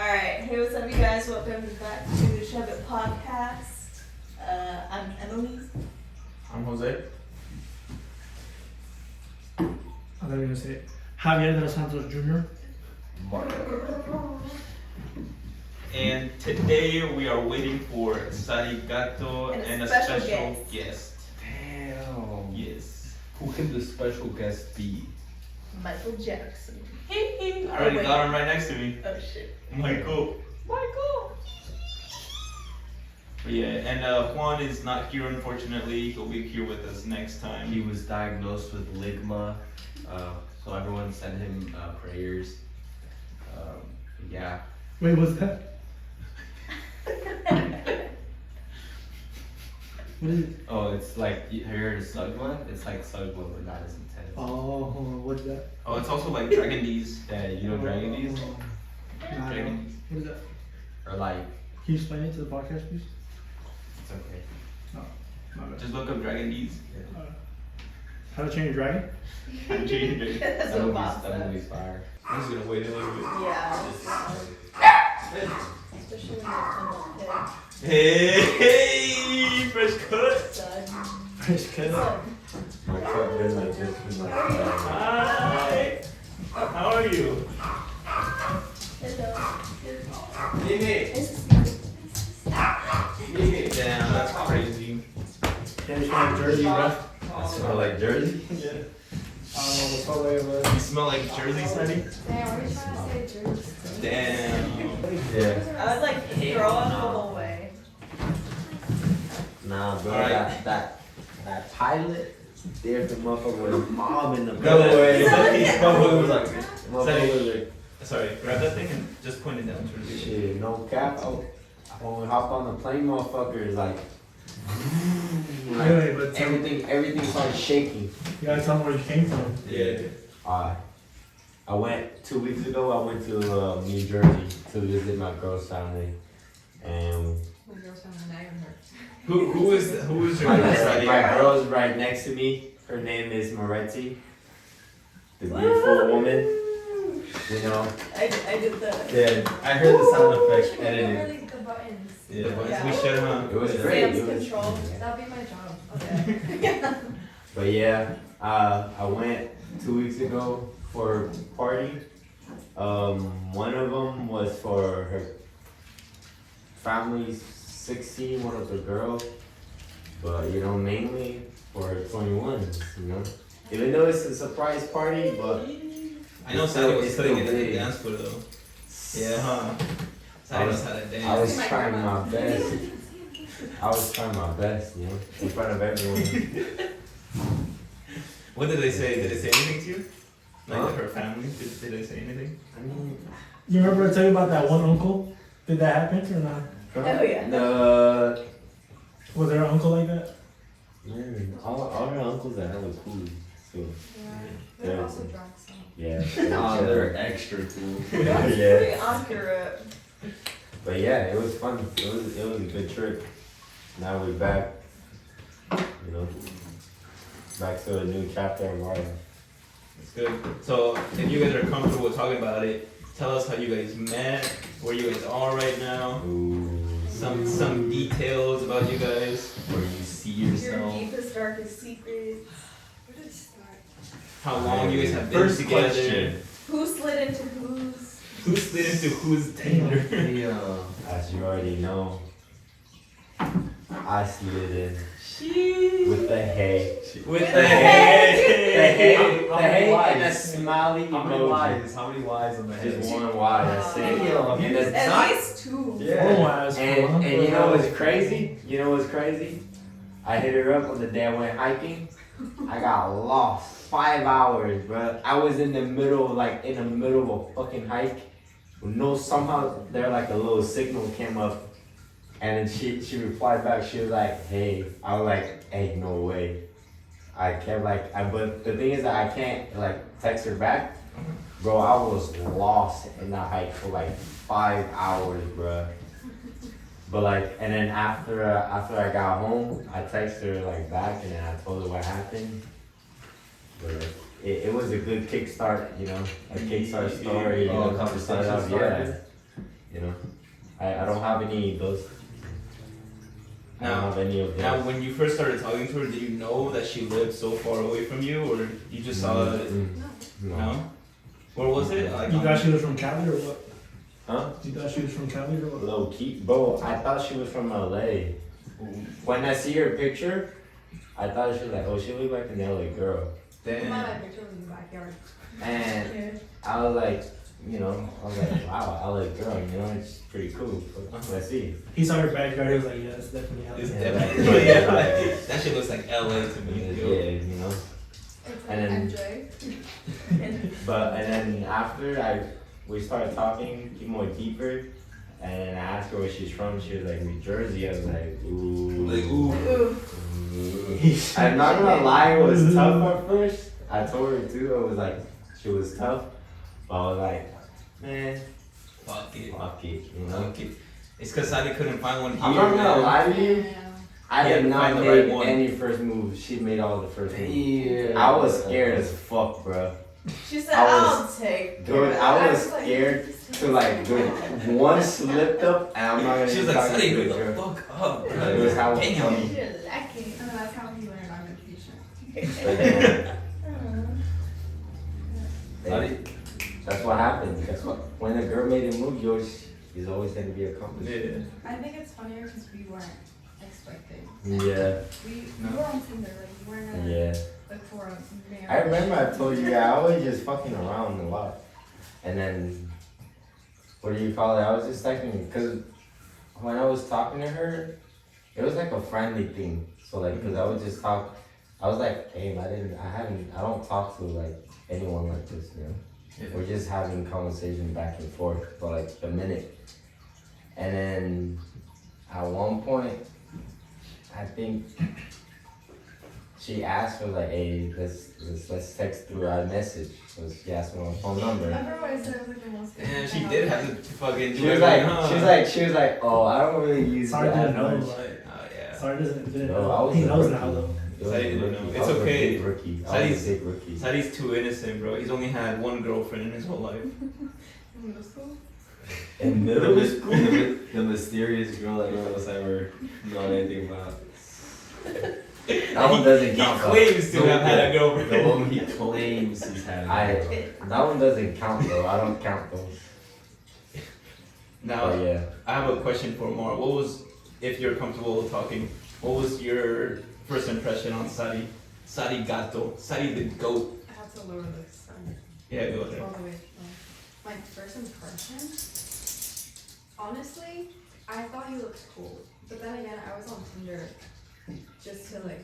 Alright, hey, what's up, you guys? Welcome back to the Shuv podcast. I'm Emily. I'm Jose. I thought you were going to say Javier de los Santos Jr. And today we are waiting for Sary'S and a special guest. Damn. Yes. Who can the special guest be? Michael Jackson. I already got him right next to me. Oh shit. Michael. But yeah, and Juan is not here unfortunately. He'll be here with us next time. He was diagnosed with ligma, so everyone send him prayers. Yeah. Wait, what's that? What is it? Oh, it's like, you heard of Sugma? It's like Sugma, but not as intense. Oh, what's that? Oh, it's also like Dragon D's. Yeah, you know Dragon D's? Nah, I Dragon don't. D's. What is that? Or like, Can you explain it to the podcast, please? it's okay. No, not bad. Just look up Dragon D's. How to Train Your Dragon? I'm changing it. That's That what Bob movie's, that said. movie's fire. I'm just gonna wait a little bit. Yeah. Especially when it's on Hey, fresh cut. the First cut. My cut been like this for like, Hi. How are you? Damn, that's crazy. Yeah, you smell Jersey, bro. I smell like Jersey. Yeah. I don't know what's all the way over there. You smell like Jersey, Sunny? Damn, are you trying to say Jersey? Damn. Yeah. I was like throwing the whole way. Nah, bro, Alright. that pilot, there's the motherfucker with a mob in the No way. Motherfucker was like, Sorry. motherfucker was like, Sorry, grab that thing and just point it down towards you. shit, no cap. When we hopped on the plane, motherfucker is like, Really, but tell me, everything started shaking. you gotta tell me where you came from. Yeah. I went 2 weeks ago. I went to New Jersey to visit my girl's family, and My girl's from the Niagara. Who is your my, best my idea? girl's right next to me. Her name is Moretti, the beautiful woman. You know. I did the. Yeah, I heard the sound effects You edited. really the buttons. Yeah, but Yeah. we should, huh? It was great. Sam's It was, control. That'll be my job. Okay. but yeah, I went 2 weeks ago for a party. One of them was for her family's 16, one of the girls. But you know, mainly for her 21s, you know. Even though it's a surprise party, but I know Sally was It's putting it still in the big. dance floor though. Yeah, huh? Sally knows how to I dance. was trying my best. I was trying my best, you know, in front of everyone. What did they say? Did they say anything to you? Like Huh? her family? Did they say anything? I mean, You remember I tell you about that one uncle? Did that happen or not? Oh yeah. the Was there an uncle like that? man, all her uncles are hella cool. So Yeah. They're Yeah. also drunk, so. yeah. Oh, they're extra cool. That's Yeah. pretty accurate. But yeah, it was fun. It was a good trip. Now we're back. You know, back to a new chapter of our life. That's good. So if you guys are comfortable talking about it, tell us how you guys met, where you guys are right now, Ooh. some details about you guys, Where you see Your yourself. deepest, darkest secrets. Where did it start? how long you guys have been First together, question. Who slid into whose? who slid into whose Tinder. As you already know, I slid in Sheesh. with the hay. With the the hay. The hay, How the many hay lies? and a smiley How many emoji. lies? How many lies on the head? Just one Y, that's it. Damn. And the At least two. Oh, ass And you know what's crazy? You know what's crazy? I hit her up on the day I went hiking. I got lost 5 hours, bro. I was in the middle, like in the middle of a fucking hike. No, somehow there like a little signal came up, and then she replied back. She was like, "Hey," I was like, "Hey, no way." I kept like, but the thing is that I can't like text her back, bro. I was lost in that hike for like 5 hours, bro. But like, and then after I got home, I texted her like back, and then I told her what happened. But like, it was a good kickstart, you know, a kickstart story. You Oh, know, to start conversation off, started. You know, I don't have any of those. I don't have any of those. Now, when you first started talking to her, did you know that she lived so far away from you, or you just saw it? No. No. Where was it? Like, You thought she was from Cali or what? Huh? You thought she was from Cali or what? Low key, bro. I thought she was from LA. When I see her picture, I thought she was like, oh, she looked like an LA girl. Damn. My picture was in the backyard. And I was like, you know, I was like, wow, LA girl, you know, it's pretty cool. Let's see. He saw her backyard. He was like, yeah, it's definitely Cali. It's Yeah, definitely like- yeah. That shit looks like LA to me. Yeah, yo. you know. It's like And MJ. But and then after we started talking more deeper, and I asked her where she's from. She was like New Jersey. I was like, ooh. Like, ooh. Ooh. I'm not gonna lie, it was tough at first. I told her too. It was like she was tough, but I was like, man, Fuck it. fuck it, you know. Fuck it. It's because Sadi couldn't find one here. I'm not gonna man. lie to you. Yeah. I You had did to not find the make right one. any first moves. She made all the first moves. Yeah. I was scared as fuck, bro. She said, I I'll was- take. Dude, I was like, scared to like, dude, one slipped up, and I'm not gonna. She was even like, talk Sadi, to wake you, the bro. fuck up, bro. It was how Damn. funny. You're lucky. And that's how he learned I'm impatient. But then, that's what happened. That's what when a girl made a move, he's always gonna be accomplished. Yeah. I think it's funnier because we weren't expecting. Yeah, We No. were on Tinder, like we weren't gonna yeah. look for a marriage. I remember I told you, yeah, I was just fucking around a lot, and then what do you call it? I was just texting because when I was talking to her, it was like a friendly thing. So like, cause I would just talk. I was like, hey, I don't talk to like anyone like this, you know. Yeah. We're just having conversation back and forth for like a minute. And then at one point, I think she asked for like, hey, let's text through our message. So she asked for my phone number. Everyone said it was like the most. Damn, she did have to fucking do She was everything, like, huh? she was like, oh, I don't really use Sorry, that didn't know. much. Like, oh yeah. Sorry, didn't No, I know. was He a knows rookie. now though. It was Sadie a didn't rookie. know. I It's was a okay. big rookie. I Sadie's- was a big rookie. Sadi's too innocent, bro. He's only had one girlfriend in his whole life. In middle school? In The, middle mys- school. the mysterious girl that none of us ever know anything about. That one doesn't He count. though. claims to have had a The girlfriend. one he claims he's had. That one doesn't count though. I don't count those. Now, But yeah. I have a question for Mar. What was, if you're comfortable talking, what was your first impression on Sadi? Sadi Gato. Sadi the goat. I have to lower the sun Yeah, go ahead. all the way. My first impression, honestly, I thought he looked cool. But then again, I was on Tinder just to like,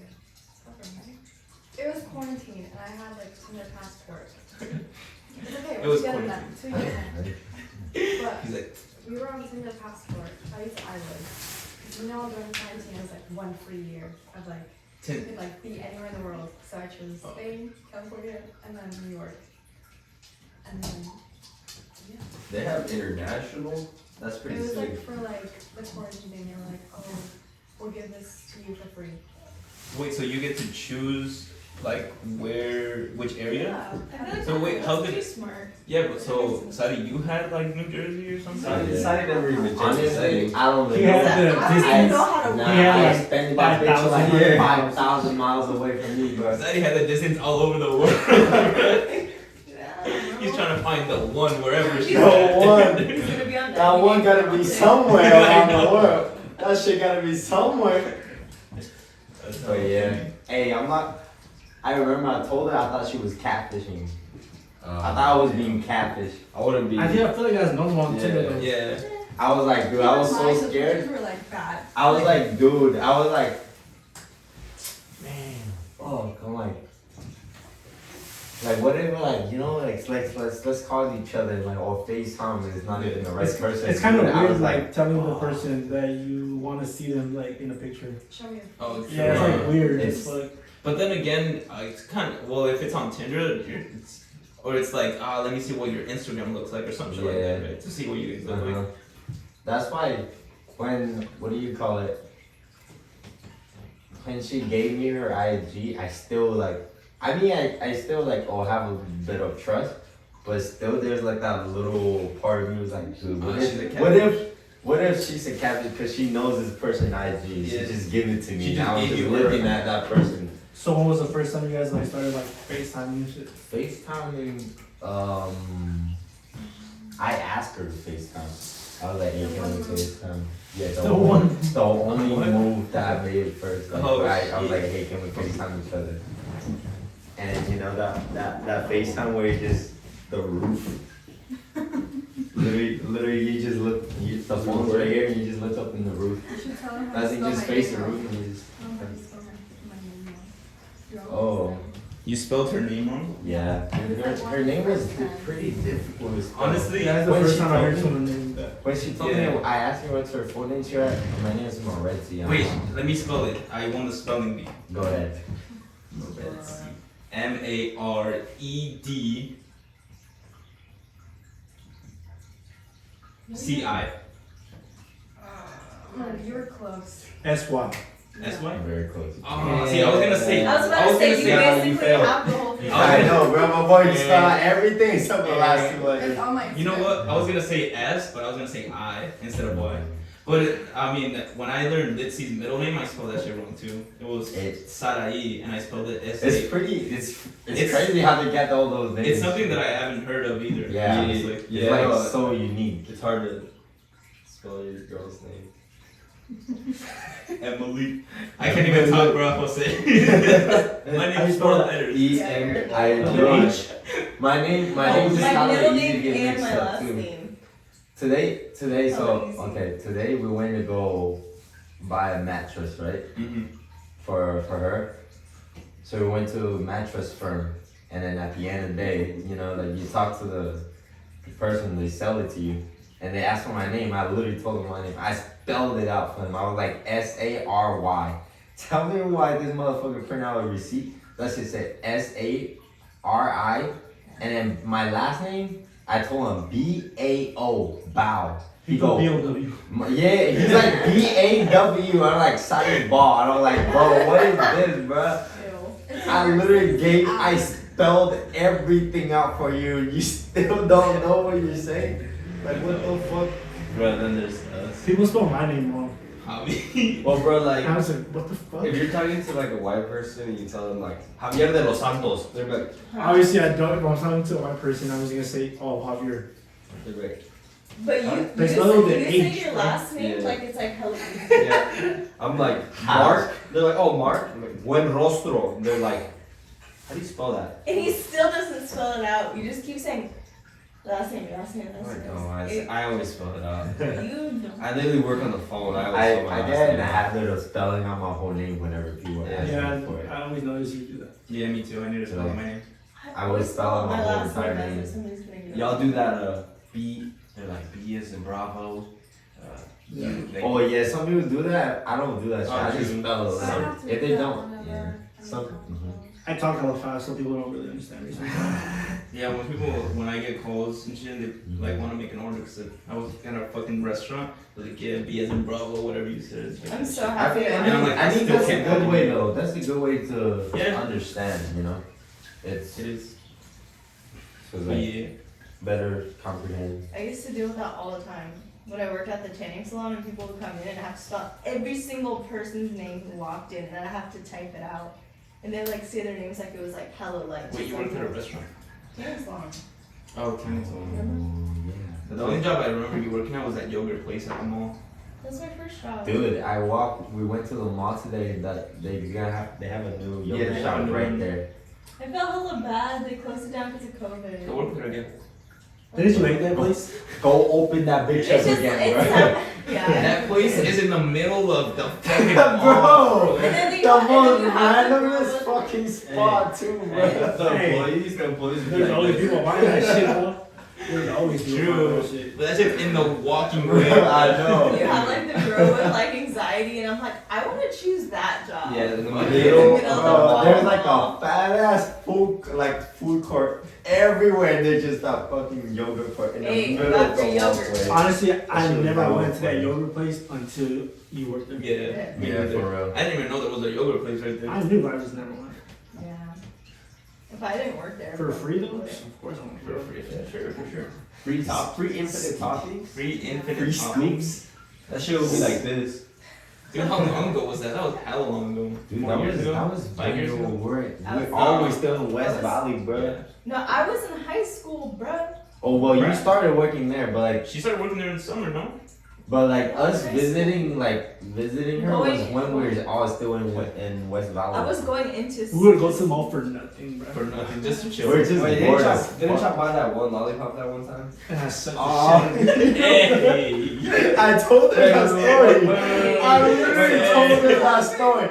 it was quarantine and I had like Tinder passport. It's okay, It we're was together now. quarantine. So yeah. But He's like, we were on Tinder passport. I used island. You know, during quarantine, it was like 1 free year of like, you Tin. could like be anywhere in the world. So I chose Oh. Spain, California, and then New York. And then, yeah. They have international. That's pretty It was sick. like for like the quarantine thing. They were like, oh, we'll give this to you for free. Wait, so you get to choose like which area? I feel like So wait, that's how pretty did- smart. Yeah, but so Sadi, you had like New Jersey or something? Sadi- Sadi never even checked his Honestly, settings. I don't He really know. had the I don't even distance. know how to Nah, He had I like expanded that bitch 5,000 like miles. 5,000 miles away from me, bro. Sadi had the distance all over the world. Yeah. He's trying to find the one wherever she's The at. one. He's gonna be on That one gotta be somewhere around the world. That shit gotta be somewhere. That's But yeah, hey, I remember I told her I thought she was catfishing. I thought I was being catfished. I wouldn't be. I feel like that's normal on Tinder though. Yeah. I was like, dude, I was My so scared. subscriptions were like bad. I was like, dude, I was like, man, fuck. I'm like, what if like, you know, like let's call each other like or FaceTime and it's not even the right person. It's kind of I weird, was like telling the oh. person that you want to see them like in a picture. Show me. Oh, true. Yeah, it's like weird. It's- It's like But then again, it's kind of, well, if it's on Tinder, or it's like, let me see what your Instagram looks like or something like that, Yeah. right? To see what you guys look Uh-huh. like. That's why what do you call it? When she gave me her IG, I still like, I still like, have a bit of trust, but still there's like that little part of me was like, dude, she's a what if she's a captain because she knows this person IG? She Yeah. just give it to me. She Now I'm just just gave you looking her. at that person. So when was the first time you guys like started like FaceTiming and shit? FaceTiming, I asked her to FaceTime. I was like, hey, can we FaceTime? Yeah, the only move that I made first. Like, Oh, I was shit. like, hey, can we FaceTime each other? And you know that FaceTime where you just, the roof. literally you just look, the phone's right here and you just look up in the roof. You should tell her how to Doesn't spell just my face name the wrong. roof and you just. Tell her how to spell my name wrong. You're Oh. almost You spelled her name wrong? Yeah, her name was pretty difficult. to spell. Honestly, That's the When first she time I told heard me- someone name that. When she told Yeah. me, I asked her what's her full name. She had, my name is Moretzi. I'm Wait, like, let me spell it. I want the spelling bee. go ahead. Mared CI. No, you were close. SY. That's why. Very close. Oh, see, I was gonna say. I was about to say, you yeah, basically you failed. have the whole thing. I know, bro. My boy just Yeah. spelled out everything except the last two It's letters. on my You know what? I was gonna say S, but I was gonna say I instead of Y. But I mean, when I learned Litsy's middle name, I spelled that shit wrong too. It was It's Sary'S, and I spelled it it's S. pretty. It's It's- crazy how they get all those names. It's something that I haven't heard of either. Yeah. honestly. It's Yeah, like no, so unique. It's hard to spell your girl's name. Emily. I can't even talk, bro. Jose. My name is four letters. E-M. I The know. H. My name Oh, is my kind middle of easy to name get and mixed my up last too. name. Today, so Oh, easy. okay. Today we went to go buy a mattress, right? Mm-hmm. For her. So we went to a mattress firm, and then at the end of the day, you know, like you talk to the person, they sell it to you, and they asked for my name. I literally told them my name. I spelled it out for them. I was like Sary. Tell me why this motherfucker printed out a receipt. Let's just say Sari, and then my last name. I told him Bao, Bao. He go BOW. Yeah, he's like BAW. I'm like Sary'S ball. And I'm like, bro, what is this, bro? I literally I spelled everything out for you. You still don't know what you're saying? Like, what the fuck? Bro, then there's us. People spell my name wrong. Javi. Well, bro, like, I was like, what the fuck? if you're talking to like a white person and you tell them like Javier de los Santos, they're like, Obviously, I don't. If I'm talking to a white person, I was gonna say, oh, Javier. they're like, But you, They you, spell it with say, an you say H, your right? last name Yeah. like it's like hella easy. yeah. I'm like, Mark. They're like, oh, Mark. I'm like, buen rostro. They're like, how do you spell that? And he still doesn't spell it out. You just keep saying last name, last name, last name. No, It- I always spell it out. You don't. I literally work on the phone. I always spell my I last get in name the out. habit of spelling out my whole name whenever people ask Yeah, me for it. I always notice you do that. Yeah, me too. I need to spell my name. I would spell out my whole last entire name name. as if somebody's gonna get it. Y'all do that, B. They're like, B is in Bravo. Yeah. They- Oh yeah, some people do that. I don't do that shit. Oh, I just true. spell it I have out. to If do they that don't, whenever yeah. I Some. make mhm. calls. I talk hella fast, so people don't really understand me sometimes. Yeah, when I get calls and shit, they like want to make an order because I was in a fucking restaurant. Like, yeah, B as in Bravo, whatever you said. It's like- I'm so I happy. think, And I'm like, I I think still that's a can't good believe way it. though. That's a good way to Yeah. understand, you know? It's It is. so But like yeah. better comprehend. I used to deal with that all the time. When I worked at the tanning salon and people would come in and I have to spell every single person's name who walked in and then I have to type it out. And they like say their names like it was like hella like. Wait, you worked at a restaurant? Tanning salon. Oh, tennis. Oh, The only job I remember you working at was that yogurt place at the mall. That's my first job. Dude, we went to the mall today that they have a new Yeah, yogurt they shop have a new right one. there. I felt hella bad. They closed it down because of COVID. Go work there again. Didn't you hate that place? Go open that bitch It's up just, again, it's bro. yeah. That place is in the middle of the fucking Bro! mall. And then they The and then most you have to randomest roll with- fucking spot too, bro. Hey. the employees be There's like always this. people buying that shit, bro. There's always people True. buying that shit. But that's just in the walking way. I know. You have like the girl with like anxiety, and I'm like, I want to choose that job. Yeah, in the Middle, Middle of the mall. there's like a fat ass food court everywhere. And there's just that fucking yogurt court in the Hey, middle got of the your yogurt. walkway. Honestly, I shit was never hella went to that funny. yogurt place until you worked there. Yeah. Yeah, for real. I didn't even know there was a yogurt place right there. I knew, but I just never went. Yeah. If I didn't work there. For free though? Of course, I'm for free. For sure. Free infinite toppings. Free infinite Free toppings. scoops. That shit would be like this. Dude, how long ago was that? That was hella long ago. Dude, 4 that years was ago? 5 5 years years ago. ago. We're I was- always still in West was- Valley, bro. Yeah. No, I was in high school, bruh. Oh well, you Right. started working there, but She started working there in the summer, no? us High visiting her was Going- when we were all still in West Valley. I was going into. We would go to the mall for nothing, bro. For nothing, just to chill. We're just Wait, bored didn't as y'all fuck. buy that one lollipop that one time? That's such Oh. a shit. Hey! I told her that story. wait, I literally wait. told her that story.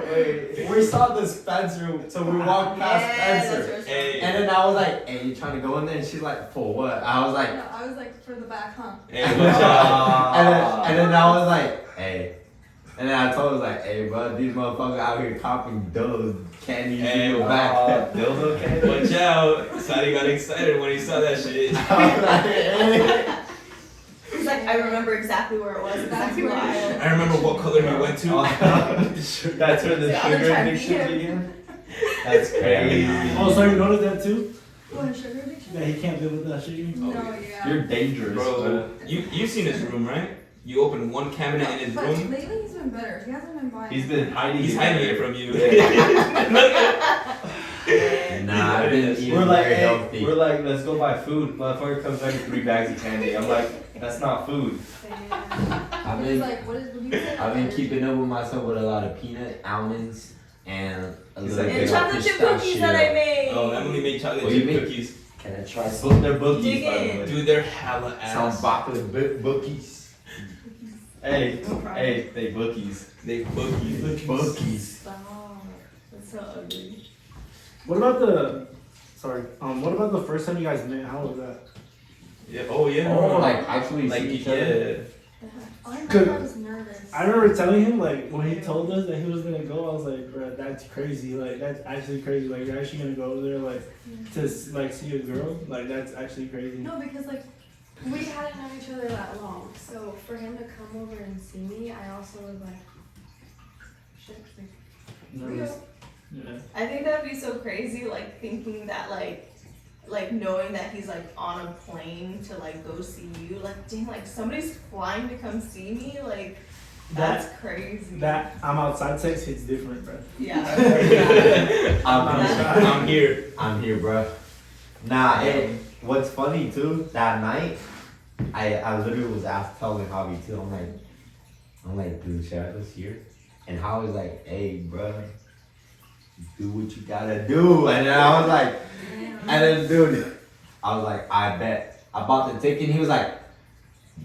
We saw the Spencer, so we walked past Spencer. Hey! And then I was like, hey, you trying to go in there? And she's like, for what? I was like, No, I was like, for the back, huh? Hey, watch out. and then I was like, hey. And then I told her like, hey, bro, these motherfuckers out here copying those candies Hey, in the back. Dildo candy? Watch out! Sadi got excited when he saw that shit. I was like, hey. He's like, I remember exactly where it was, exactly what aisle. I remember what color he went to. That's where the Yeah, I'm sugar trying to addiction be began? That's crazy. Oh, so you noticed that too? What, a sugar addiction? That he can't live with that shit? No, yeah. You're dangerous, Bro, you've seen his room, right? You open one cabinet in his But room. lately he's been better. He hasn't been buying. He's been hiding He's it. hiding it from you. Nah, I've been eating We're like, very hey, healthy. we're like, let's go buy food. Motherfucker comes back with 3 bags of candy. I'm like, that's not food. I've He's been, like, what is, what do you say? I've been keeping up with myself with a lot of peanut, almonds, and a little like, And bit of chocolate chip cookies that I made. Oh, Emily made chocolate What do you chip mean? cookies. Can I try Book their bookies, Dig by the in. way. Dude, they're hella some ass. chocolate bookies? Hey, hey, they bookies. They bookies. Bookies. Stop. That's so ugly. What about what about the first time you guys met? How was that? Yeah. Oh yeah. Oh, like actually like see each other? yeah. I Good. remember I was nervous. I remember telling him, like, when he told us that he was gonna go, I was like, bro, that's crazy. Like, that's actually crazy. Like, you're actually gonna go over there, like, to, like, see a girl? Like, that's actually crazy. No, because like we hadn't known each other that long, so for him to come over and see me, I also was like, shit. Like, Nervous. Yeah. I think that'd be so crazy, like thinking that like knowing that he's like on a plane to like go see you. Like, dang, like somebody's flying to come see me. Like, that's crazy. That I'm outside sex hits different, bro. Yeah. I'm here. I'm here, bro. Nah, what's funny too, that night, I literally was telling Javi too, I'm like, dude, should I go see her? And Javi was like, hey, bro, do what you gotta do. And then I was like, and then dude, I was like, I bet. I bought the ticket and he was like,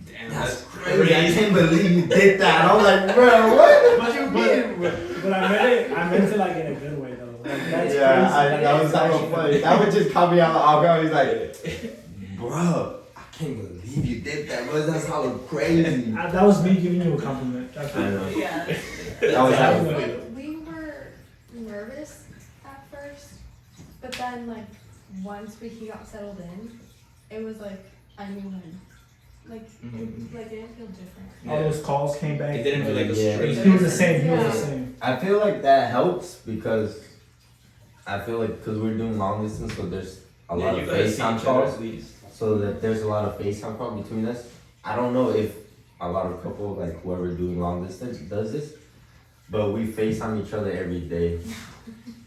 Damn, that's that's crazy, I crazy. can't believe you did that. I was like, bro, what you mean? But I meant it like in a good way though. Like, that's Yeah, crazy. that was That's so actually funny. That would just caught me out of guard. He's like, bro, I can't believe you did that, bro. That's how crazy. That was me giving you a compliment. That's I know. Yeah. That was That how was- like we were nervous at first, but then like once he got settled in, it was like I knew him. Like Mhm. like it didn't feel different. All those calls came back. It didn't feel like a Yeah. stranger. He was the same. He was Yeah. the same. I feel like that helps because I feel like because we're doing long distance, so there's a lot you of gotta see FaceTime each other calls. at least. So that there's a lot of FaceTime calls between us. I don't know if a lot of couples, like whoever doing long distance, does this, but we FaceTime each other every day.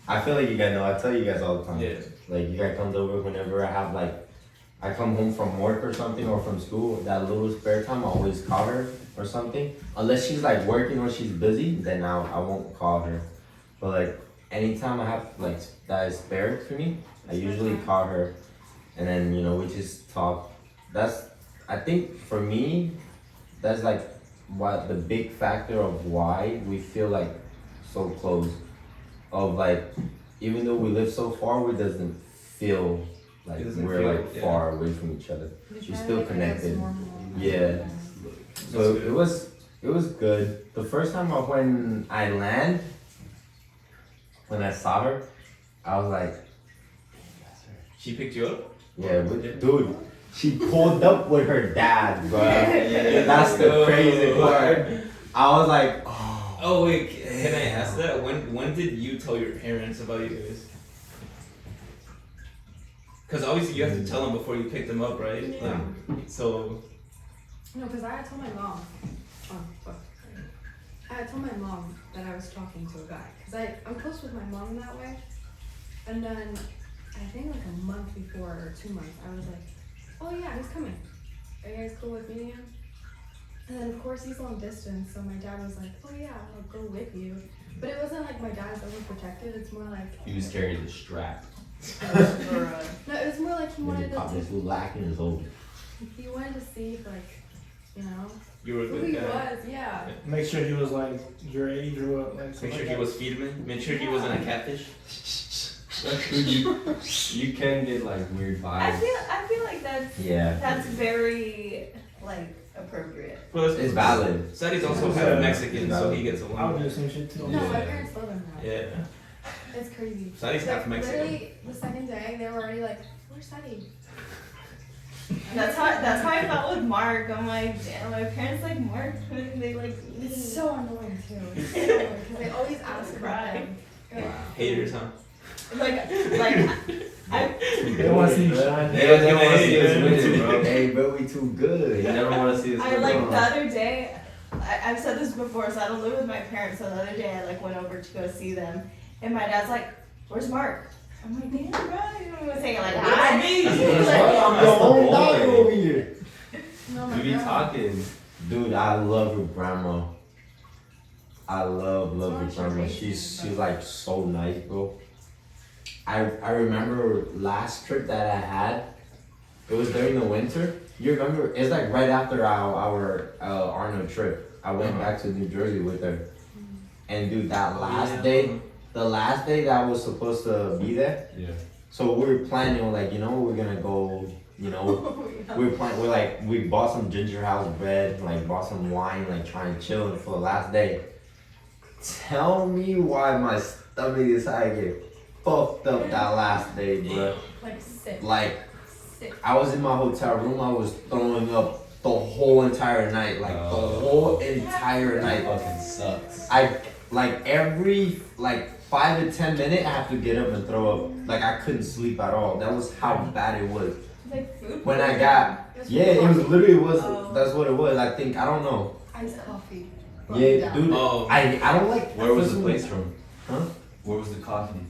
I feel like you guys know. I tell you guys all the time. Yeah. Like you guys comes over whenever I have like, I come home from work or something or from school. That little spare time, I always call her or something. Unless she's like working or she's busy, then I won't call her. But like anytime I have like that is spare for me, I usually call her, and then we just talk. That's I think for me, that's like what the big factor of why we feel like so close. Of like, even though we live so far, we doesn't feel like It doesn't we're feel- like yeah. far away from each other. We She's try to still make it as connected. normal. Yeah. So it was good. The first time when I land, when I saw her, I was like, She picked you up? yeah, dude. She pulled up with her dad, bro. Yeah, That's the let's crazy go. part. I was like, oh. Oh wait, can I ask that? When did you tell your parents about you guys? Cause obviously you have to tell them before you pick them up, right? Yeah. Like, so No, because I had told my mom. Oh, fuck. I had told my mom that I was talking to a guy. Because I'm close with my mom that way. And then I think like a month before or 2 months, I was like, oh yeah, he's coming. Are you guys cool with meeting him? And then of course he's long distance, so my dad was like, oh yeah, I'll go with you. But it wasn't like my dad's overprotective, it's more like. He was carrying the strap. No, it was more like he wanted Pop this to. little lack in his old. He wanted to see if like, you know, you were a who good he guy. was, yeah. Make sure he was like your age or what, like Make something sure like he that. was Feedman. Make sure he wasn't a catfish. You can get like weird I vibes. feel like Yeah. that's very like appropriate. Well, It's valid. Sary's also Yeah. half Mexican, so he gets I would along. do the same shit too. No, my Yeah. parents love him now. Yeah. It's crazy. Sary's half Like, Mexican. literally, the second day, they were already like, where's Sary? That's how I felt with Mark. I'm like, damn, my parents like Mark. They like me. It's so annoying too. It's so annoying because they always ask about Cry. them. Like, Haters, huh? like They want to see you shine. They don't want to see us Hey, winning, bro. Hey, bro, we too good. You never want to see us I win. like the other day. I've said this before, so I don't live with my parents. So the other day, I like went over to go see them, and my dad's like, "Where's Mark?" I'm like, "Damn, bro, you know, saying like, hi." That's I'm the whole boy. dog over here. no, my You be grandma. talking. Dude, I love your grandma. I love your It's not grandma. your She's raising, like so nice, bro. I remember last trip that I had. It was during the winter. You remember? It's like right after our Arnold trip. I went back to New Jersey with her, and dude, that last Yeah. day, the last day that I was supposed to be there. Yeah. So we were planning on like, you know, we're gonna go, you know. Oh, yeah. We're like, we bought some ginger house bread, like bought some wine, like trying to chill for the last day. Tell me why my stomach decided to get fucked up that last day, bro. Like sick. Like, Sick. I was in my hotel room, I was throwing up the whole entire night, like the whole entire night. Fucking sucks. I, like every, like 5 to 10 minutes, I have to get up and throw up. Like I couldn't sleep at all. That was how bad it was. Like food. When I got, It was yeah, it was literally was. Oh. That's what it was. I think I don't know. iced coffee. Yeah, dude. Oh. I don't like. Where was the place from? Huh? Where was the coffee?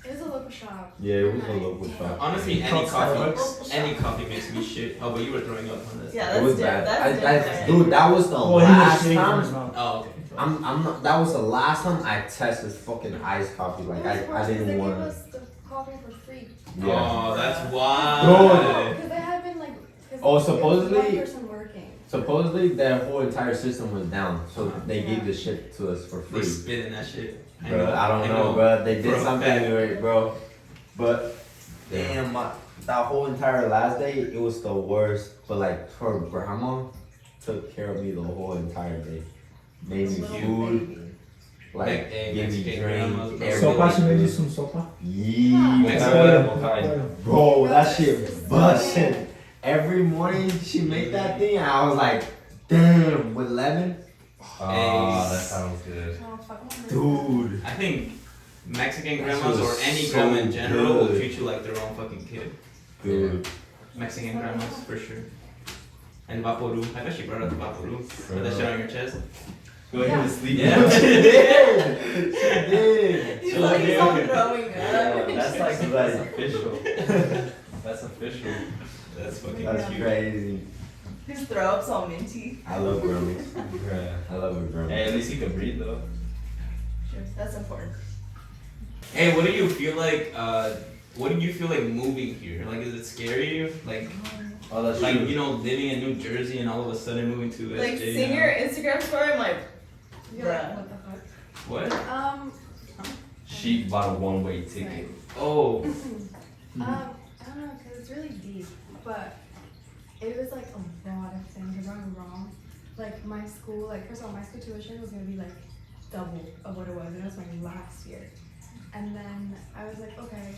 It was a local shop. Yeah, it was a local shop. Honestly, any Called coffee, Starbucks. any coffee makes me shit. Oh, but you were throwing up on this. Yeah, It that's was different. bad. That's I, different. dude, that was the Well, he was last shaking his time. mouth. Oh, okay. I'm not. That was the last time I tested fucking iced coffee. Like It was I worse 'cause didn't they want. gave us the coffee for free. Oh, that's Bro. why. Because they had been like. 'cause Oh, it was supposedly- one person working. Supposedly their whole entire system was down, so they gave the shit to us for They free. spit in that shit. Bro, I don't know, bro. They did For a something fact. to it, bro. But damn, that whole entire last day, it was the worst. But like her grandma took care of me the whole entire day. Made me Little food, baby. like Hey, gave me Mexican drink, grandmas, bro. Sopa, she made you everything. some sopa. Yeah, Mexican. What kind? bro, that shit busting. Every morning she made that thing, and I was like, damn, with lemon, Oh, that sounds good. Oh, fuck. I'm hungry. dude. I think Mexican That grandmas shit or was any so grandma in general will good. treat you like their own fucking kid. Dude, Mexican grandmas, for sure. And Vaporu. I bet she brought up the Vaporu. Put that shit on your chest. Go ahead and sleep. Yeah. she did. She did. He's like, he's all throwing up. That's like that's official. That's official. That's fucking That's cute. crazy. His throw up's all minty. I love grandmas. Yeah. I love her grandma. Hey, at least you can breathe though. Sure, that's important. Hey, what do you feel like? What do you feel like moving here? Like, is it scary? Like, Oh, that's like true. you know, living in New Jersey and all of a sudden moving to Like SJ seeing now? your Instagram story, I'm like, You're like, Bruh. what the fuck? What? She bought a one-way ticket. Oh, I don't know, cause it's really deep, but it was like a lot of things going wrong. Like my school, like first of all, my school tuition was gonna be like double of what it was, and it was my last year. And then I was like, okay,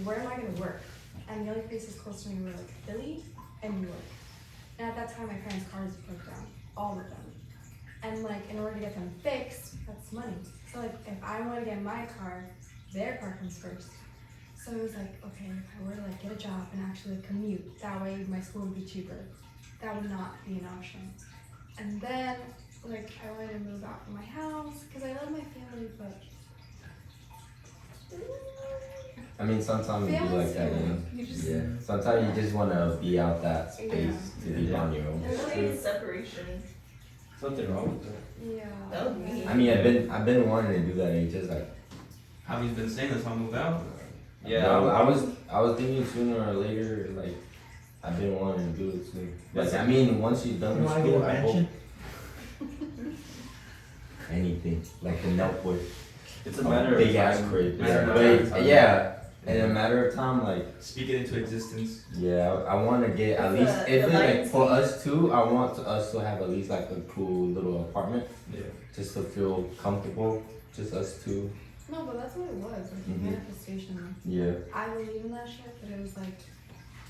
where am I gonna work? And the only places close to me were like Philly and New York. And at that time, my parents' cars broke down, all of them. And like, in order to get them fixed, that's money. So like, if I want to get my car, their car comes first. So it was like, okay, if I were to like get a job and actually commute, that way my school would be cheaper. That would not be an option. And then like I wanted to move out from my house because I love my family, but I mean, sometimes you do like that, you know? You just Yeah. Sometimes you just want to be out that space to be on your own. There's really separation. Something wrong with that. yeah. That was me. I mean, I've been wanting to do that. It's just like, Have you been saying this? I'll move out. no, I was thinking sooner or later. Like, I've been wanting to do it too. Like, I mean, once you're done You with wanna get a school, I hope mansion? anything like the Nelpwood, It's a matter of big ass time. crib. Matter of But time. yeah, in a matter of time, like. Speak it into existence. Yeah, I want to get at The- least if the it's like for lighting. us too. I want us to have at least like a cool little apartment, Yeah. just to feel comfortable. Just us two. No, but that's what it was, like Mhm. manifestation. Yeah. I believe in that shit, but it was like,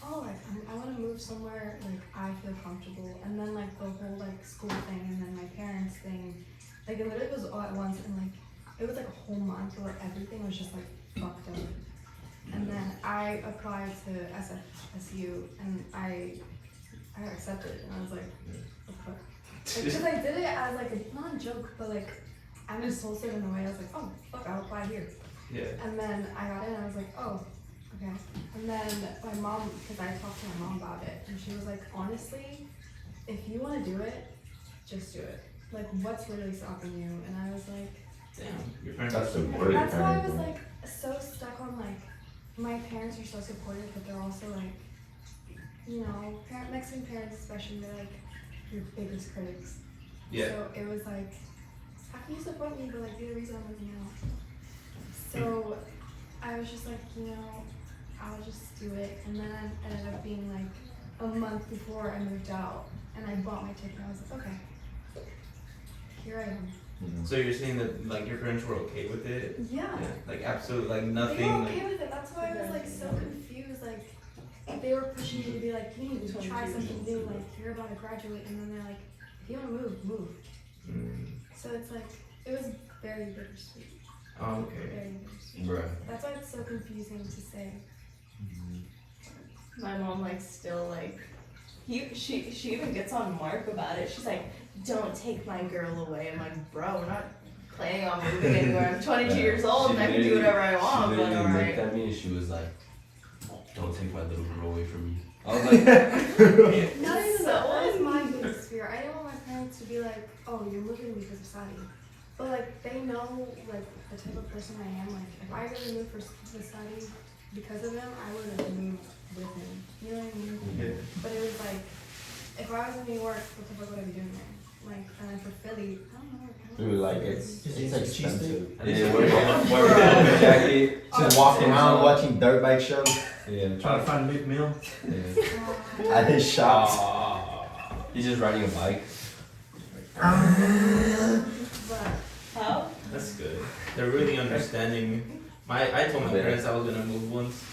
oh, like I want to move somewhere like I feel comfortable, and then like the whole like school thing, and then my parents thing, like it literally was all at once, and like it was like a whole month where everything was just like fucked up. And then I applied to SFSU, and I got accepted, and I was like, what the fuck? Because I did it as like a, not a joke, but like I'm impulsive in a way. I was like, oh fuck, I'll apply here. Yeah. And then I got in, and I was like, oh, okay. And then my mom, because I talked to my mom about it, and she was like, honestly, if you want to do it, just do it. Like, what's really stopping you? And I was like, Damn. Your parents That's are the supportive. that's why I was parenting. like so stuck on like, my parents are so supportive, but they're also like, you know, Mexican parents especially, they're like your biggest critics. Yeah. So it was like, how can you support me, but like be the reason I'm moving out? So I was just like, you know, I'll just do it. And then it ended up being like a month before I moved out, and I bought my ticket. I was like, okay, here I am. So you're saying that like your parents were okay with it? Yeah. Yeah. Like absolutely like They nothing. were Like, okay with it. That's why I was like so confused. Like they were pushing me to be like, you need to try something new. Like you're about to graduate, and then they're like, if you want to move, move. mm, So it's like it was very bittersweet. oh, okay. Very bittersweet. Bruh. That's why it's so confusing to say. My mom like still like she even gets on Mark about it. She's like, don't take my girl away. I'm like, bro, we're not planning on moving anywhere. I'm 22 years old and I can do whatever I want, She but literally looked alright. at me and she was like, don't take my little girl away from me. I was like, Not even So- that was my biggest fear. I didn't want my parents to be like, oh, you're moving because of Sadi. But like they know like the type of person I am. Like if I really moved for Sadi because of him, I would have moved with him. You know what I mean? Yeah. But it was like, if I was in New York, what the fuck would I be doing there? Like, and then for Philly, I don't know. Dude, like it's expensive. yeah, we're jacket. Just walking around watching dirt bike shows Yeah, Trying to find a big meal. yeah. at his shops. He's just riding a bike. But How? That's good. They're really understanding. I told my parents I was gonna move once.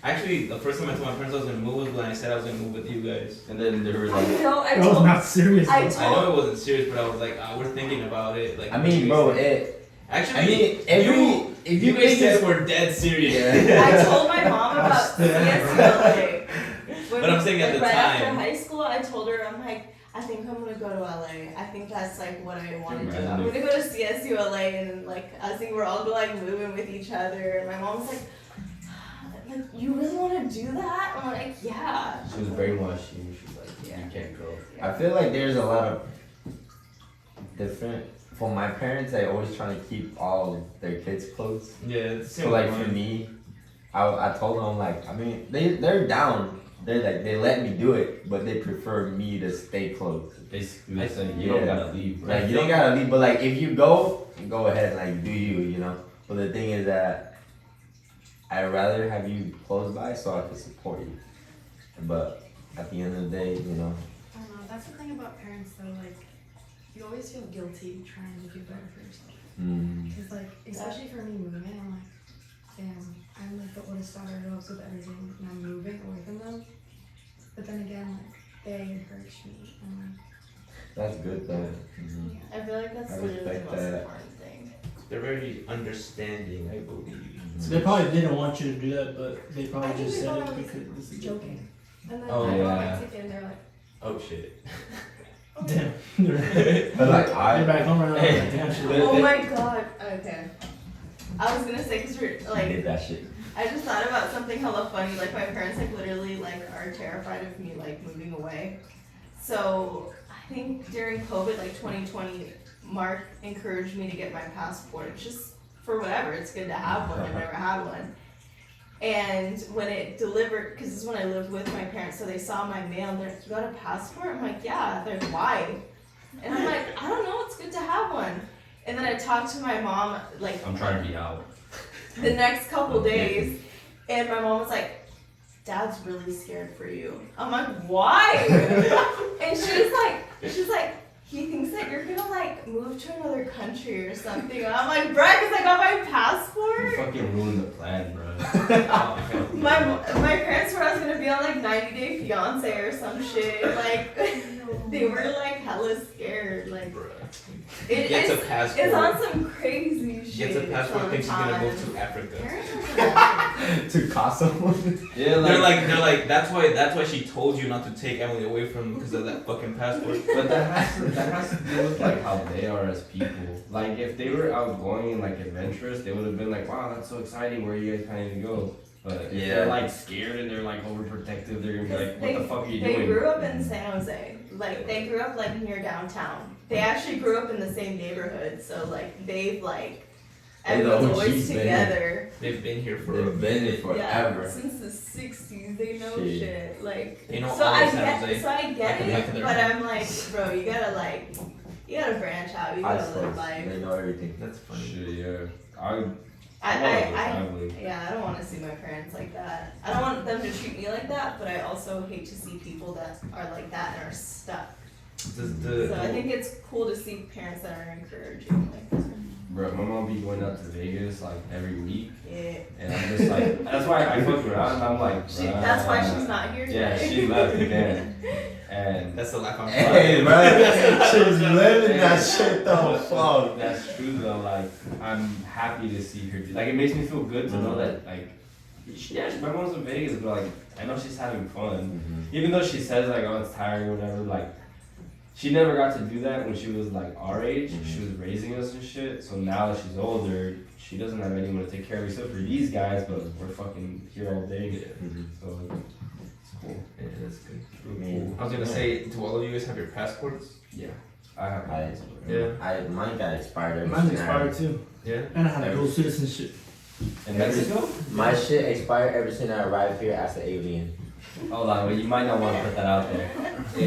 Actually, the first time I told my parents I was gonna move was when I said I was gonna move with you guys. And then they were I like, know, I That was told not serious. I though. told- I know it wasn't serious, but I was like, we're thinking about it. Like, I mean, bro, Actually, I mean, if you you guys think said it's we're dead serious. I told my mom about CSULA. But I'm saying at the right after time- high school, I told her, I'm like, I think I'm gonna go to LA. I think that's like what I want to do. I'm gonna go to CSULA and like I think we're all like moving with each other. And my mom's like, you really want to do that? I'm like, yeah. she was brainwashed you. She was like, Yeah. you can't go. I feel like there's a lot of different. For my parents, they always trying to keep all their kids close. Yeah, it's So like for me, I told them like I mean they're down. They're like they let me do it, but they prefer me to stay close. Basically, they said, you Yeah. don't gotta leave, bro. Like you don't gotta leave, but like if you go ahead, like do you know. But the thing is that I'd rather have you close by so I can support you. But at the end of the day, you know. I don't know. That's the thing about parents, though. Like, you always feel guilty trying to do better for yourself. Because, like, especially for me moving in, I'm like, damn, I'm like the oldest daughter who helps with everything, and I'm moving away from them. But then again, like, they encourage me, and like, That's good though. Mhm. yeah. I feel like that's I literally the respect most that. important thing. They're very understanding, I believe. So they probably didn't want you to do that, but they I probably think just they said thought I it was because this is joking. And then Oh, I bought yeah. my ticket and they're like, Oh shit. Damn. But like You're back home right now. Like, damn, shit. Oh my god. Okay. I was gonna say, cause we're I like, did that shit. I just thought about something hella funny. Like my parents like literally like are terrified of me like moving away. So I think during COVID, like 2020, Mark encouraged me to get my passport just for whatever. It's good to have one. I've never had one. And when it delivered, because this is when I lived with my parents, so they saw my mail and they're like, "You got a passport?" I'm like, "Yeah." They're like, "Why?" And I'm like, "I don't know. It's good to have one." And then I talked to my mom like I'm trying to be out. the next couple days, and my mom was like, "Dad's really scared for you." I'm like, "Why?" And she's like, "He thinks that you're gonna like move to another country or something." And I'm like, "Bruh, 'cause I got my You passport." fucking ruined the plan, bro. My parents were I was gonna be on like 90 Day Fiance or some shit. Like they were like hella scared. Like it, Gets a it's passport. on some crazy shit. Gets a passport. Thinks he's gonna move sometimes. to Africa. Parents are to Kosovo. Yeah, They're like that's why she told you not to take Emily away from him because of that fucking passport. But that has to do with like how they are as people. Like if they were outgoing and like adventurous, they would have been like, "Wow, that's so exciting. Where are you guys planning to go?" But if Yeah. they're like scared and they're like overprotective, they're gonna be like, "What the fuck are you They doing?" grew up in San Jose. Like they grew up like near downtown. They actually grew up in the same neighborhood. So like they've like They're the everyone's always OGs, man. together. They've been here for They've been here forever. Yeah, since the 60s. They know Shit. shit. Like They know so all I of San get Jose like the back of it, their but hand. I'm like, bro, you gotta branch out. You I gotta live suppose life. they know everything. That's funny. Shit, yeah. I I, love I, the I, family. yeah, I don't want to see my parents like that. I don't want them to treat me like that, but I also hate to see people that are like that and are stuck. So I think it's cool to see parents that are encouraging like that. Bro, my mom be going out to Vegas like every week, Yeah. and I'm just like, that's why I fuck around. And I'm like, That's why "Bruh." she's not here today. Yeah, she left again, and That's the lack of Hey, bro, she's living that shit though. Fuck. that's true though. Like, I'm happy to see her. Like, it makes me feel good to know that like, my mom's in Vegas, but like, I know she's having fun. Even though she says like, "Oh, it's tiring," or whatever. Like, she never got to do that when she was like our age. She was raising us and shit. So now that she's older, she doesn't have anyone to take care of except for these guys. But we're fucking here all day. So it's cool. Yeah, that's good. Cool. I was gonna say, do all of you guys have your passports? Yeah, I have. Mine got expired. Mine's expired too. Yeah. And I had dual citizenship. In Mexico? My shit expired ever since I arrived here as an alien. Hold on, but you might not want to put that out there.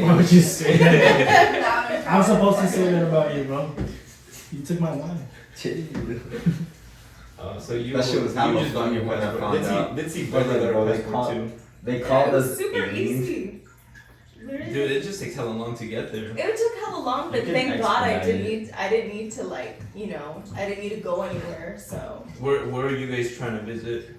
Why would you say that? "Now I'm supposed to say that about you, bro. You took my line. So you That shit was you hella just got funny your when I passport. found out. Did see But brother got bro, her they passport called- too. They Yeah, called it was us super aliens. easy. Literally. Dude, it just takes hella long to get there. It took hella long, but You can thank God expedite I didn't need to like, I didn't need to go anywhere, so Where are you guys trying to visit?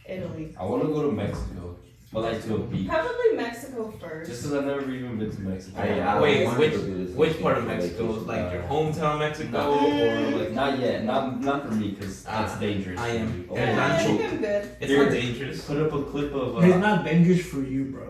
Italy. I want to go to Mexico, but like to a beach. Probably Mexico first. Just because I've never even been to Mexico. Wait, wanted to do this Which part of vacation. Mexico? Like your hometown Mexico or like? Not yet, not for me, because Ah, that's dangerous. I am. for Yeah, people. I Rancho. think I'm good. It's Here. not dangerous. Put up a clip of. It's not dangerous for you, bro.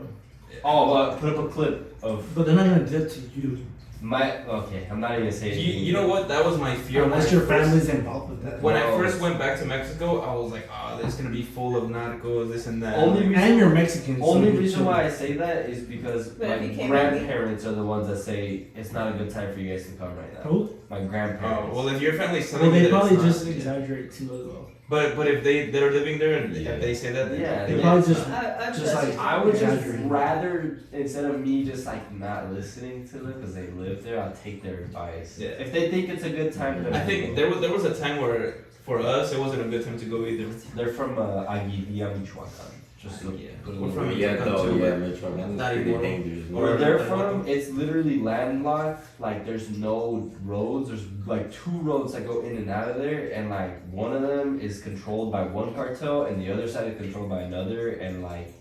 Put up a clip of But they're not gonna do it to you. my. Okay, I'm not even gonna say. You know what? That was my fear. Unless when your I first- family's involved with that. When I No. first went back to Mexico, I was like, oh, this is gonna be full of narcos, this and that. Only reason- And you're Mexican. so Only you're reason chill. why I say that is because But my if you came grandparents are the ones that say it's not a good time for you guys to come right now. Who? My grandparents. Oh, well, if your family's Well, telling me they that probably it's not, just exaggerate too as well. but if they're living there and Yeah. if they say that, then Yeah, They yeah. probably just. I Just like- I would just Exaggerating. rather, instead of me just like not listening to them because they live there, I'll take their advice. Yeah. If they think it's a good time for them, I think there was a time where for us it wasn't a good time to go either. they're from Aguililla, Michoacan. Just look, Yeah. put a We're little- from Yeah, Michoacan though, too, yeah, but Michoacan. not Pretty anymore. dangerous. Where Or- they're from, it's literally landlocked. Like there's no roads. There's like 2 roads that go in and out of there, and like one of them is controlled by one cartel, and the other side is controlled by another. And like,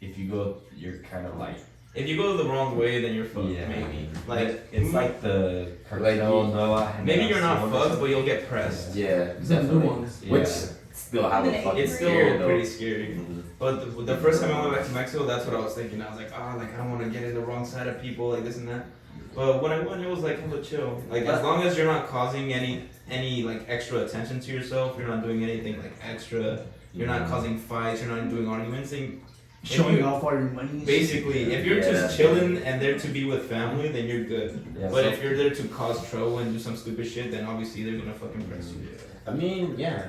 if you go, you're kind of like if you go the wrong way, then you're fucked. Yeah. Maybe like It's like the Like, cartel Noah. maybe you're not fucked, but you'll get pressed. Yeah, It's the new definitely. ones. Yeah. Which still have a It's fucking It's still scare, though. pretty scary. Mhm. But the first time I went back to Mexico, that's what I was thinking. I was like, like I don't want to get in the wrong side of people, like this and that. But when I went, it was like hella chill. Like as long as you're not causing any like extra attention to yourself, you're not doing anything like extra. You're not causing fights. You're not doing arguments. And Showing you- off all your money. and shit. basically, if you're just chilling and there to be with family, then you're good. Yeah, But so- if you're there to cause trouble and do some stupid shit, then obviously they're gonna fucking press you. I mean, yeah.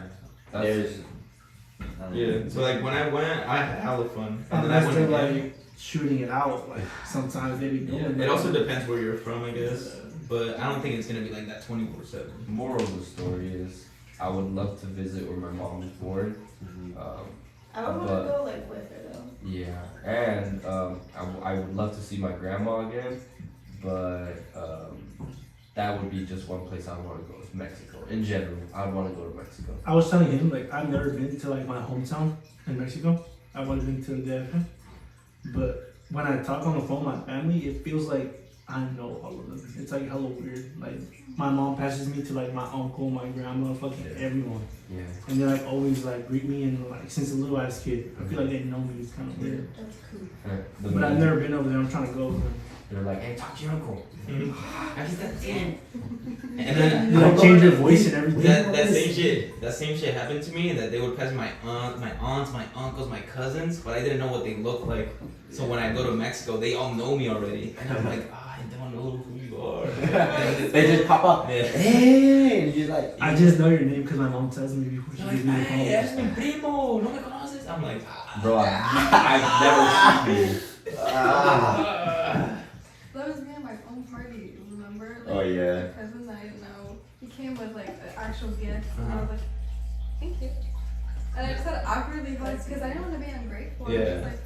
That's- There's. Yeah. So like when I went, I had hella fun. And then I Unless went they're again. like shooting it out, like sometimes they be doing. It also depends where you're from, I guess. But I don't think it's gonna be like that 24/7. Moral of the story is, I would love to visit where my mom was born. I would want to But- go like with her though. Yeah, and I would love to see my grandma again, but that would be just one place I would want to go. Is Mexico in general. I'd want to go to Mexico. I was telling him like I've never been to like my hometown in Mexico. I've only been to the DF. But when I talk on the phone with my family, it feels like I know all of them. It's like hella weird. Like my mom passes me to like my uncle, my grandma, fucking everyone. Yeah. And they like always like greet me and like since a little ass kid. I feel like they know me. It's kind of weird. That's cool. But I've never been over there. I'm trying to go. They're like, hey, talk to your uncle. And then You like change your voice and everything. that same shit happened to me. That they would pass my aunts, my uncles, my cousins, but I didn't know what they looked like. So when I go to Mexico, they all know me already, and I'm like, I don't know who you are. They just pop up. Yeah. Hey, and you're like. I just know your name because my mom tells me before she gives me the Hey, phone. es mi primo, no me conoces. I'm like, Bro, I've never seen you. That was me at my own party, remember? Like, Oh, yeah. My cousin I didn't know. He came with like the actual gift, and I was like, thank you. And I just had awkwardly hugs because I didn't want to be ungrateful. I was Yeah. just like,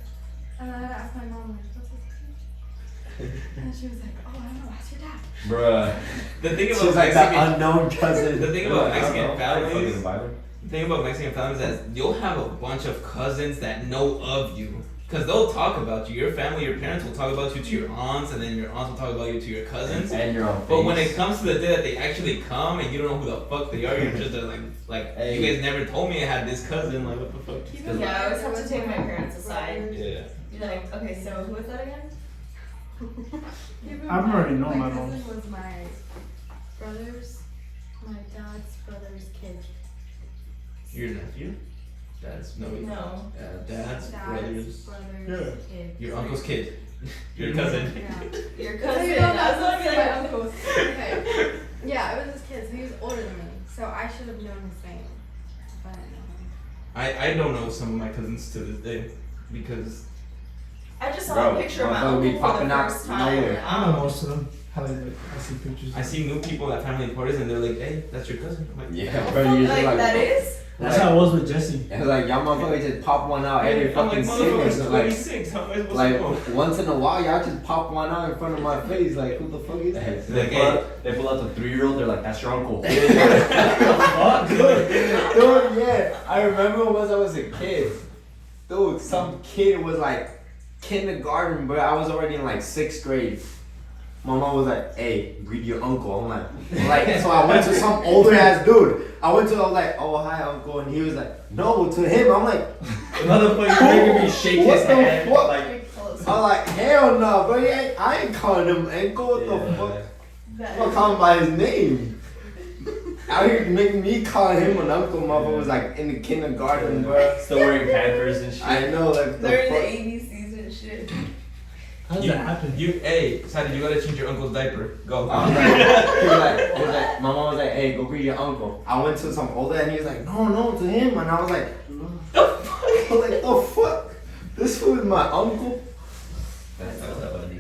and I had to ask my mom, like, what's this gift? And she was like, oh, I don't know, ask your dad. Bruh. the thing She's about like Mexican, that unknown cousin. the thing about Mexican Fucking families. Bible. The thing about Mexican families is that you'll have a bunch of cousins that know of you. Because they'll talk about you. Your family, your parents will talk about you to your aunts, and then your aunts will talk about you to your cousins. And your own But when face. it comes to the day that they actually come and you don't know who the fuck they are, you're just like Hey. you guys never told me I had this cousin. Like, what the fuck? Even Yeah, I always when have to was take my my parents aside. brothers- Yeah. You're like, okay, so who is that again? Even I've my- already known my cousin mom. was my dad's brother's kid. Your nephew? Dad's no. No. Dad's brothers. brother's kid. Your uncle's kid. Your cousin. Yeah. Your That's how cousin. you know I was that's like, my uncle. Okay. Yeah, it was his kid, so he was older than me. So I should have known his name if I didn't know him. I don't know some of my cousins to this day because I just saw Bro, a picture of my motherfucker be uncle for the popping out first time. nowhere. I know most of them. I see pictures. I see new people at family parties and they're like, hey, that's your cousin. I'm like, Yeah, bro, you're just Like, like. that is? That's how it was with Jesse. It's like y'all motherfuckers just pop one out every I'm fucking like, second. motherfucker's So, like, 26. How am I supposed to know? like once in a while, y'all just pop one out in front of my face. Like, who the fuck is that? They pull out the 3-year-old. They're like, that's your uncle. Dude, yeah. I remember once I was a kid. Dude, some kid was like kindergarten, but I was already in like 6th grade. My mom was like, hey, greet your uncle. I'm like, so I went to some older ass dude. I was like, oh, hi, uncle. And he was like, no, to him. I'm like, Motherfucker making me shake What his the hand. fuck? Like, I'm like, hell no, bro. I ain't calling him uncle. What the fuck? That I'm calling him by his name. Out here making me call him an uncle, motherfucker was like in the kindergarten, bro. still wearing Pampers and shit. I know, like, the They're in the fuck. ABCs and shit. How does You- that happen? Hey, Sadie, you gotta change your uncle's diaper. Go. I was like, he was like, my mom was like, hey, go greet your uncle. I went to some older and he was like, no, to him. And I was like, the fuck? I was like, the fuck? This fool is my uncle? That's so funny.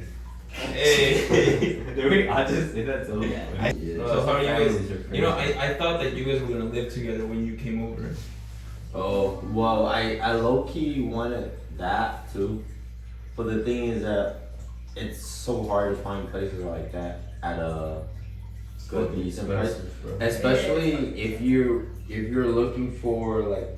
Hey. I just say that so Yeah. funny. So how are you guys? Families are crazy. You know, I thought that you guys were gonna live together when you came over. Oh, well, I low-key wanted that too. But the thing is that it's so hard to find places like that at a good, decent price. Especially if you're looking for like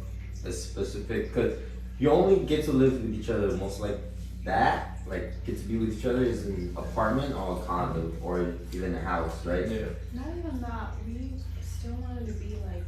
a specific, cause you only get to live with each other most like that, like get to be with each other, is an apartment or a condo or even a house, right? Yeah. Not even that. We still wanted to be like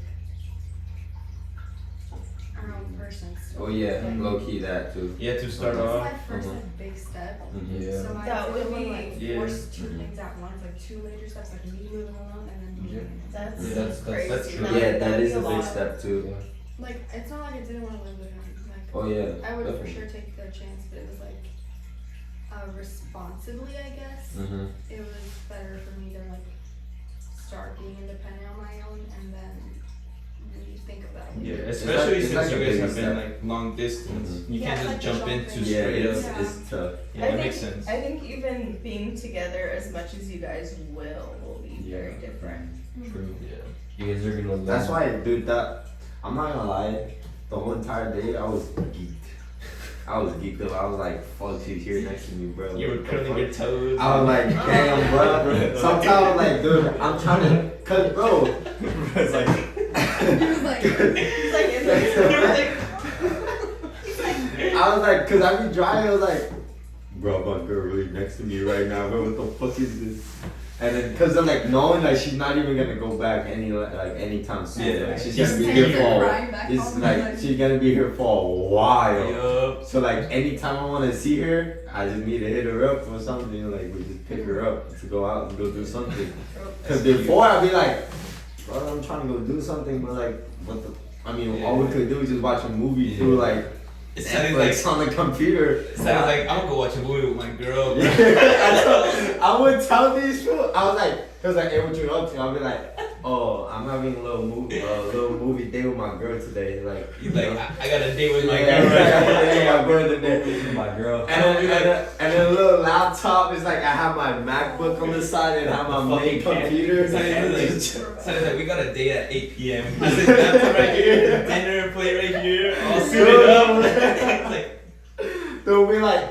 our own person. Still. Oh yeah, low key that too. Yeah, to start That's off. my first like big step. Mhm. So I That would didn't want to be- like yeah. force two things at once, like two major steps, like me moving alone and then me. That's Yeah, that's crazy. true. Yeah, that That'd is be a big lot. step too. Like it's not like I didn't want to live with him. Like Oh yeah. I would for definitely. sure take the chance, but it was like responsibly, I guess. Mhm. It was better for me to like start being independent on my own and then really think of that. Yeah, It's especially like- it's since like a you guys baby have been step. like long distance. You Yeah, can't it's just like jump jumping. into Yeah, straight it's, up. it's tough. Yeah, I that think, makes sense. I think even being together as much as you guys will be very different. True. Yeah. You guys are gonna. That's why, dude. That I'm not gonna lie. The whole entire day, I was geeked. I was geeked up. I was like, "Fuck, she's here next to me, bro." You were What the curling fuck? your toes. I was like, "Damn, bro." Sometimes I was like, "Dude, I'm trying to," cause bro. It's like. He was like, He's like in I was like, cause I be driving. I was like, "Bro, my girl really next to me right now, bro. What the fuck is this?" And then, cause I'm like knowing like she's not even gonna go back anytime soon. Yeah. Like, she's Just gonna be take here her for. crying back It's home, like like- she's gonna be here for a while. Yup. So like anytime I want to see her, I just need to hit her up or something. Like we just pick her up to go out and go do something. Cause before I'd be like, bro, I'm trying to go do something, but like, what the? I mean, all we could do is just watch a movie through like It sounded like Netflix on the computer. it sounded like I'm gonna go watch a movie with my girl. Bro. I would tell these people. I was like, it was like, hey, what you up to? I'll be like, oh, I'm having a little movie day with my girl today. Like, He's like, I got a date with my yeah, girl. I got a date with my girl today. My girl. And then a little laptop is like I have my MacBook on the side and I have my main computer. Sounded like we got a date at 8 p.m. I said, laptop right here, dinner plate right here, all suited up. It's like, So we're like,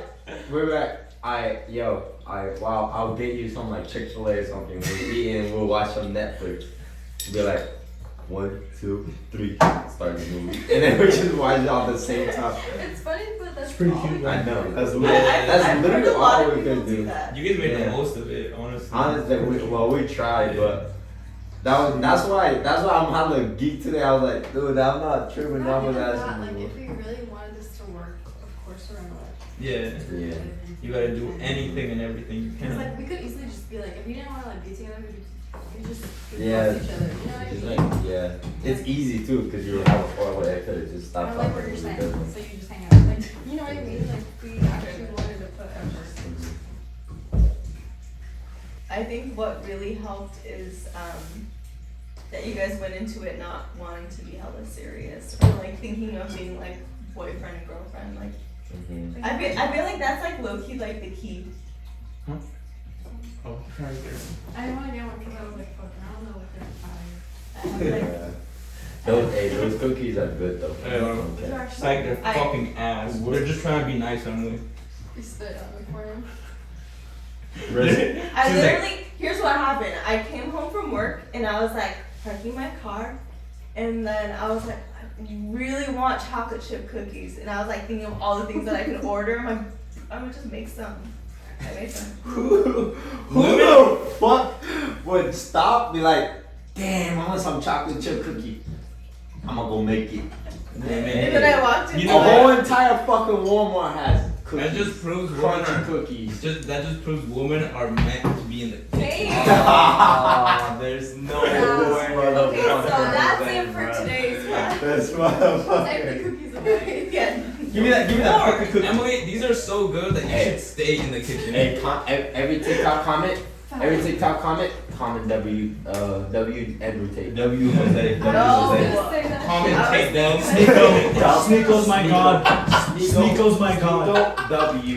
I'll get you some like Chick-fil-A or something. We'll eat and we'll watch some Netflix. Be like, 1, 2, 3, start the movie, and then we just watch it all at the same time. it's funny, but that's It's pretty all cute, we I can know do. that's I've that's literally heard a lot all of we people could do do. that. you guys made Yeah. the most of it, honestly. Honestly, we tried, but that's why I'm hella geek today. I was like, dude, I'm not tripping Not off with even that that, like anymore. if we really wanted this to work, of course we're gonna work. Yeah, Yeah. you gotta do anything and everything you It's can. like we could easily just be like, if we didn't want to like be together, we just Yeah. love each other. You know what I It's mean? like, yeah, it's easy too, cause you have a far away. I could've just I stopped like talking. what you're to saying. you. So you just hang out. Like, you know what I mean? Like we actually wanted to put effort. I think what really helped is that you guys went into it not wanting to be hella serious or like thinking of being like boyfriend and girlfriend. Like Mhm. I feel like that's like low key like the key. Oh, right there. I didn't want to get one because I was like, fuck, I don't know what they're fire. Like, Those cookies are good though. Yeah, well, These Okay. are It's actually like they're I- fucking ass. They're just trying to be nice on me. we spit on me for him. I She's literally, here's what happened. I came home from work and I was like parking my car, and then I was like, I really want chocolate chip cookies, and I was like thinking of all the things that I could order. I'm gonna just make some. I made some. Who the fuck would stop? Be like, damn, I want some chocolate chip cookie. I'm gonna go make it. And then I walked You into The know whole what? entire fucking Walmart has cookies. That just proves women crunchy are cookies. that just proves women are meant to be in the kitchen. Hey. There's no Yeah. way. Okay, so that's Then, it for bruh. today's one. That's Take motherfucker. the cookies away. Yeah. Give me that fucking cookie. Emily, these are so good that you Hey. should stay in the kitchen. Hey, every TikTok comment, comment W Edward Tate. W Jose. No. Commentate them. Sneeko's my god. Sneeko's my god. W.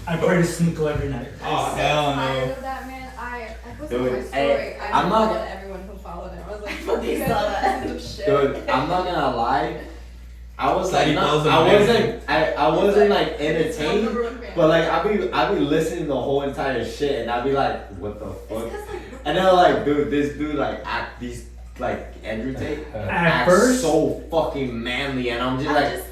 I pray to Sneeko every night. Oh hell Tired no. of that man. I posted Dude, my story. hey, I I'm not- followed everyone who followed him. I was like, They fuck you saw guys that. are some shit. Dude, I'm not gonna lie. I was Daddy like, Bell's I amazing. wasn't like I'm entertained, number one fan. but like I be listening to the whole entire shit, and I be like, what the It's fuck? 'cause, like, And then like, dude, this dude like act these like Andrew Tate At acts first, so fucking manly, and I'm just I like, just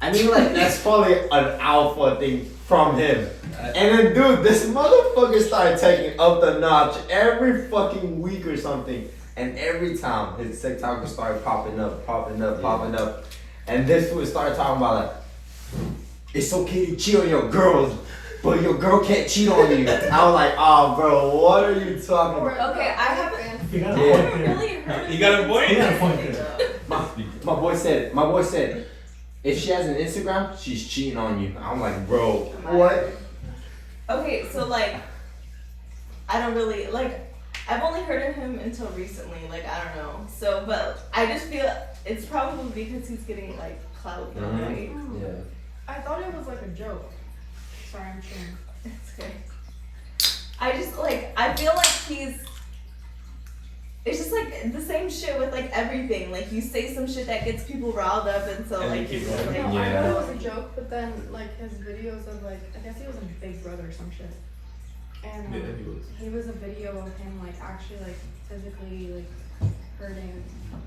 I mean like that's probably an alpha thing from him. And then, dude, this motherfucker started taking up the notch every fucking week or something. And every time his TikTok would start popping up. And this would start talking about like, it's okay to cheat on your girls, but your girl can't cheat on you. I was like, oh, bro, what are you talking about? Okay, I haven't You got a Yeah. point there. really heard. You got a point? You got a point there. My boy said, if she has an Instagram, she's cheating on you. I'm like, bro, what? Okay, so like, I don't really like. I've only heard of him until recently. Like, I don't know. So, but I just feel it's probably because he's getting like clout, right? Yeah. I thought it was like a joke. Sorry, I'm sharing. It's okay. I just like. I feel like he's. It's just like the same shit with like everything. Like you say some shit that gets people riled up, and so And like you keep it's going. like, No, I Yeah. thought it was a joke, but then like his videos of like, I guess he was in Big Brother or some shit. And Yeah, he was. he was a video of him like actually like physically like hurting,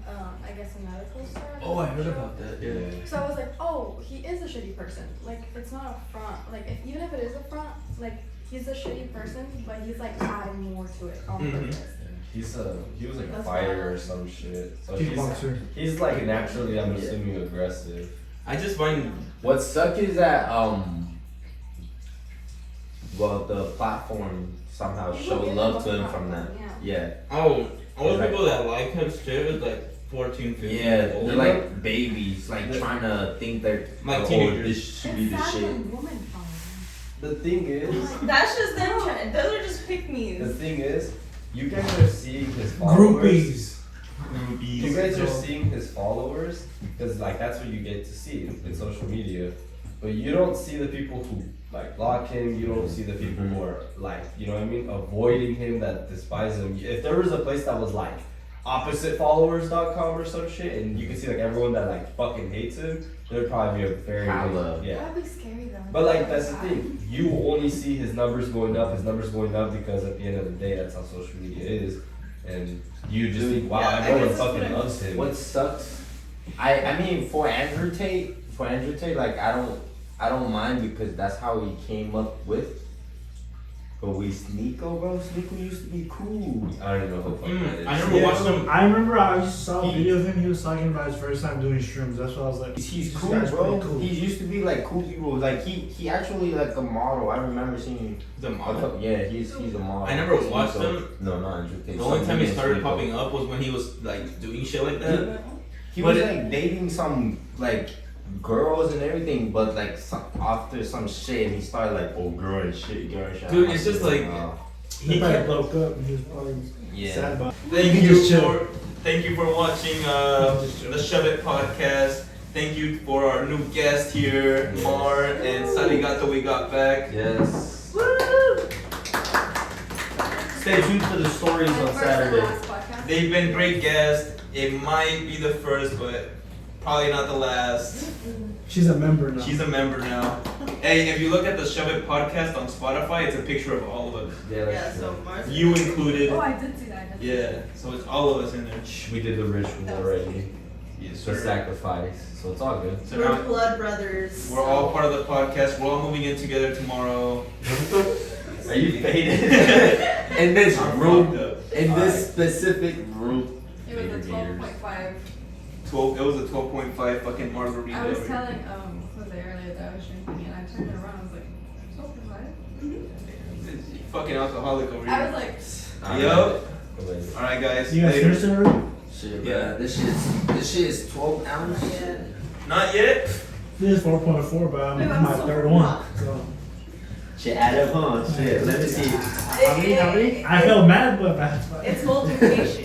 I guess a medical star. Oh, I heard about that. Yeah. So I was like, oh, he is a shitty person. Like it's not a front. Like even if it is a front, like he's a shitty person, but he's like adding more to it on Mhm. purpose. He was like a That's fighter wild. or some shit. So Kickboxer. he's like naturally, I'm assuming, aggressive. I just find What sucks is that well, the platform somehow People showed get love to love him from that. Yeah. Yeah, all the Like- people that like him shit is like 14, 15 yeah, years old. they're like babies, like trying to think they're Like oh, teenagers. this should be the It's sad shit. when women follow The thing is, that's just them. Those are just pick me's. the thing is, you guys are seeing his followers. Groupies. You guys are seeing his followers because like that's what you get to see in social media, but you don't see the people who like block him. You don't see the people who are like, you know what I mean, avoiding him, that despise him. If there was a place that was like oppositefollowers.com or some shit, and you can see like everyone that like fucking hates him, there'd probably be a very Hella. yeah. That would be scary though. But like that's the thing, you only see his numbers going up because at the end of the day that's how social media is, and you just think, wow, Yeah, I everyone guess that's fucking what I- loves him. What sucks, I mean for Andrew Tate, like I don't mind because that's how he came up with. But we Sneeko, bro, Sneeko used to be cool. I don't even know who the fuck that is. I never watched him. I remember I saw a video of him. He was talking about his first time doing shrooms. That's what I was like. He's this cool, guy's bro. pretty cool. He used to be like cool people. Like he actually like a model. I remember seeing. The model. Yeah, he's a model. I never watched Sneeko. him. No, not Andrew Tate. The only time he started Sneeko. popping up was when he was like doing shit like that. He But was it- like dating some like girls and everything, but like after some shit, and he started like girl and shit. Dude, it's just like- He He probably kept, broke up and he was probably Yeah. sad about it. thank He you just chilled. for watching the Shove It podcast. Thank you for our new guest here, Mar and Sarigato. We got back. Yes. Stay tuned for the stories And on first and Saturday. last podcast. They've been great guests. It might be the first, but probably not the last. She's a member now. She's a member now. Hey, if you look at the Shove It podcast on Spotify, it's a picture of all of us. Yeah, Yeah, that's so Mars. You included. Oh, I did see that. I did see Yeah, so it's all of us in there. We did the ritual already. Yes, The sir. sacrifice. So it's all good. So We're now blood brothers. we're all part of the podcast. We're all moving in together tomorrow. Are you faded? In this I'm room, fucked up. in this specific room. It was a 12.5. 12. It was a 12.5 fucking margarita. I was over here. telling Jose earlier that I was drinking, and I turned around. I was like, 12.5. Fucking alcoholic over here. I was like, Yup. All right, guys. You guys Later. finished it already? Shit, Yeah. yeah. This shit is 12 ounces. Not yet. This is 4.4, but I'm Wait, I'm my so third full. one. So Shit, add up, huh? Shit, let me see. I felt mad, but that's fine. It's multiplication.